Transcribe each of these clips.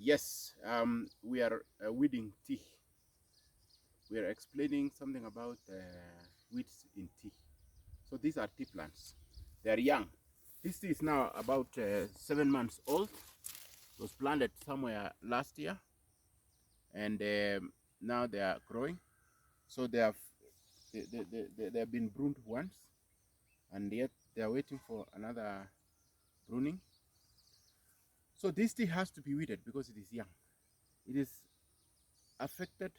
Yes, we are weeding tea. We are explaining something about weeds in tea. So these are tea plants. They are young. This tea is now about 7 months old. It was planted somewhere last year, and now they are growing. So they have been pruned once, and yet they are waiting for another pruning. So this tea has to be weeded because it is young. It is affected.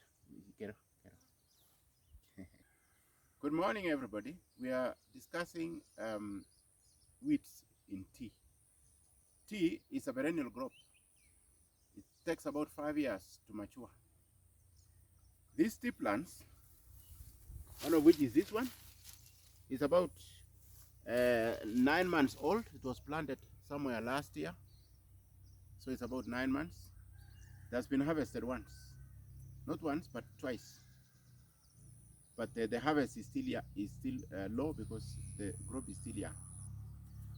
Good morning, everybody. We are discussing weeds in tea. Tea is a perennial crop. It takes about 5 years to mature. These tea plants, one of which is this one, is about 9 months old. It was planted somewhere last year, so it's about 9 months. It has been harvested once, not once, but twice. But the harvest is still low because the crop is still young.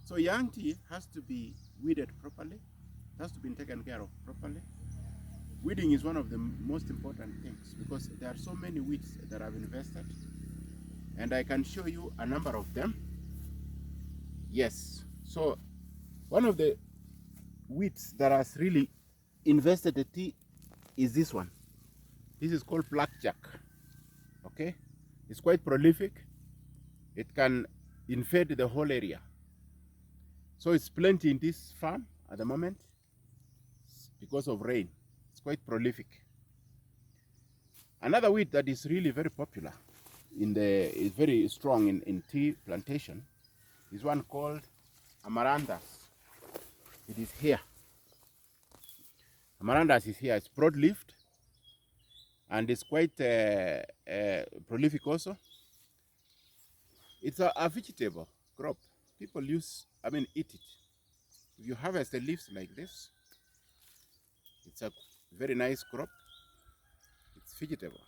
So young tea has to be weeded properly. It has to be taken care of properly. Weeding is one of the most important things because there are so many weeds that I've invested, and I can show you a number of them. Yes, so one of the weeds that has really invested the tea is this one. This is called blackjack. Okay, it's quite prolific. It can invade the whole area. So it's plenty in this farm at the moment because of rain. It's quite prolific. Another weed that is really very popular is very strong in tea plantation is one called amaranthus. It is here. Amaranthus is here. It's broad-leaved and it's quite prolific also. It's a vegetable crop. People eat it. If you harvest the leaves like this, it's a very nice crop. It's vegetable,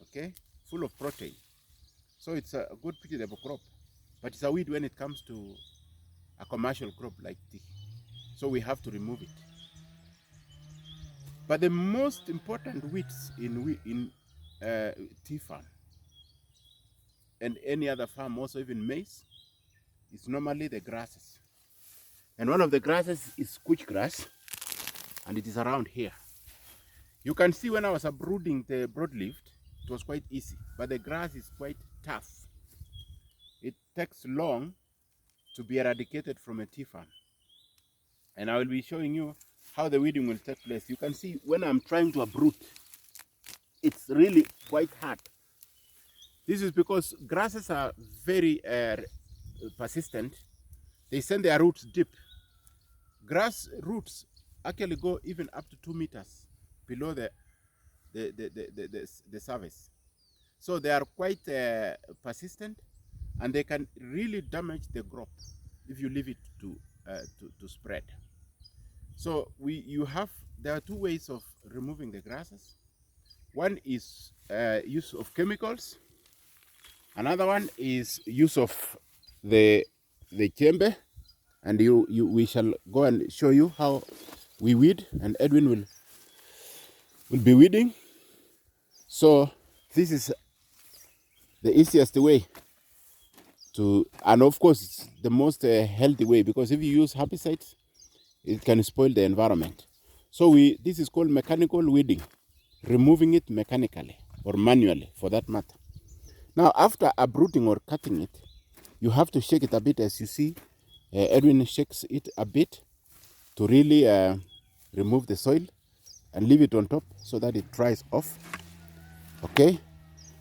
okay, full of protein. So it's a good vegetable crop, but it's a weed when it comes to a commercial crop like tea. So we have to remove it. But the most important weeds in tea farm and any other farm, also even maize, is normally the grasses. And one of the grasses is couch grass, and it is around here. You can see when I was uprooting the broadleaf, it was quite easy, but the grass is quite tough. It takes long to be eradicated from a tea farm. And I will be showing you how the weeding will take place. You can see when I'm trying to uproot, it's really quite hard. This is because grasses are very persistent. They send their roots deep. Grass roots actually go even up to 2 meters below the surface. So they are quite persistent, and they can really damage the crop if you leave it to spread. So there are two ways of removing the grasses. One is use of chemicals. Another one is use of the chamber, and we shall go and show you how we weed, and Edwin will be weeding. So this is the easiest way and of course it's the most healthy way, because if you use herbicides, it can spoil the environment. So this is called mechanical weeding, removing it mechanically or manually for that matter. Now after uprooting or cutting it, you have to shake it a bit. As you see, Edwin shakes it a bit to really remove the soil and leave it on top so that it dries off. Okay,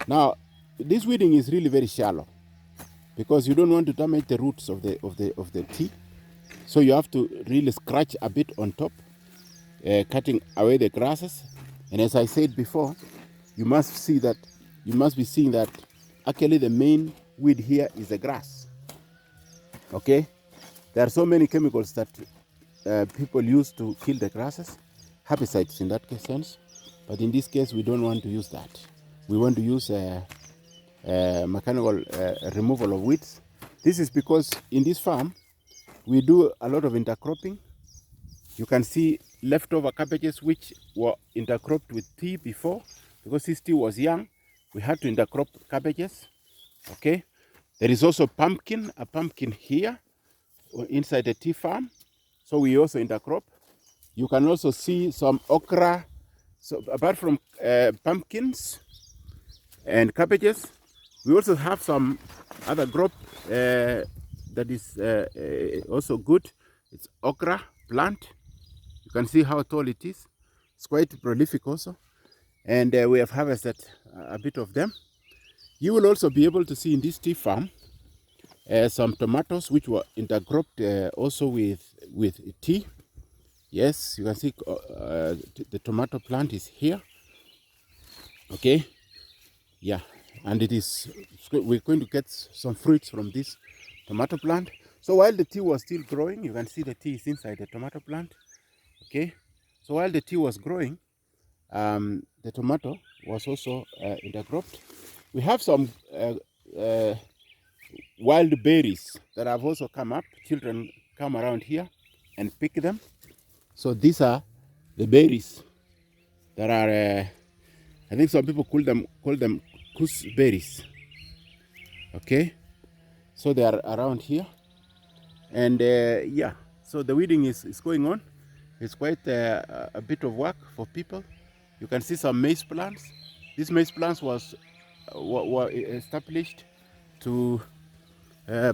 now this weeding is really very shallow because you don't want to damage the roots of the tea. So you have to really scratch a bit on top, cutting away the grasses. And as I said before, you must be seeing that actually the main weed here is the grass. Okay, there are so many chemicals that people use to kill the grasses, herbicides in that sense, but in this case we don't want to use that. We want to use mechanical removal of weeds. This is because in this farm we do a lot of intercropping. You can see leftover cabbages which were intercropped with tea before. Because this tea was young, we had to intercrop cabbages. Okay. There is also a pumpkin here inside the tea farm. So we also intercrop. You can also see some okra. So apart from pumpkins and cabbages, we also have some other crop that is also good. It's okra plant. You can see how tall it is. It's quite prolific also. And we have harvested a bit of them. You will also be able to see in this tea farm some tomatoes which were intercropped also with tea. Yes, you can see the tomato plant is here. Okay, yeah, and we're going to get some fruits from this tomato plant. So while the tea was still growing, you can see the tea is inside the tomato plant. Okay, so while the tea was growing, the tomato was also intercropped. We have some wild berries that have also come up. Children come around here and pick them. So these are the berries that are, I think some people call them gooseberries. Okay, so they are around here, and yeah, so the weeding is going on. It's quite a bit of work for people. You can see some maize plants. These maize plants were established to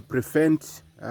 prevent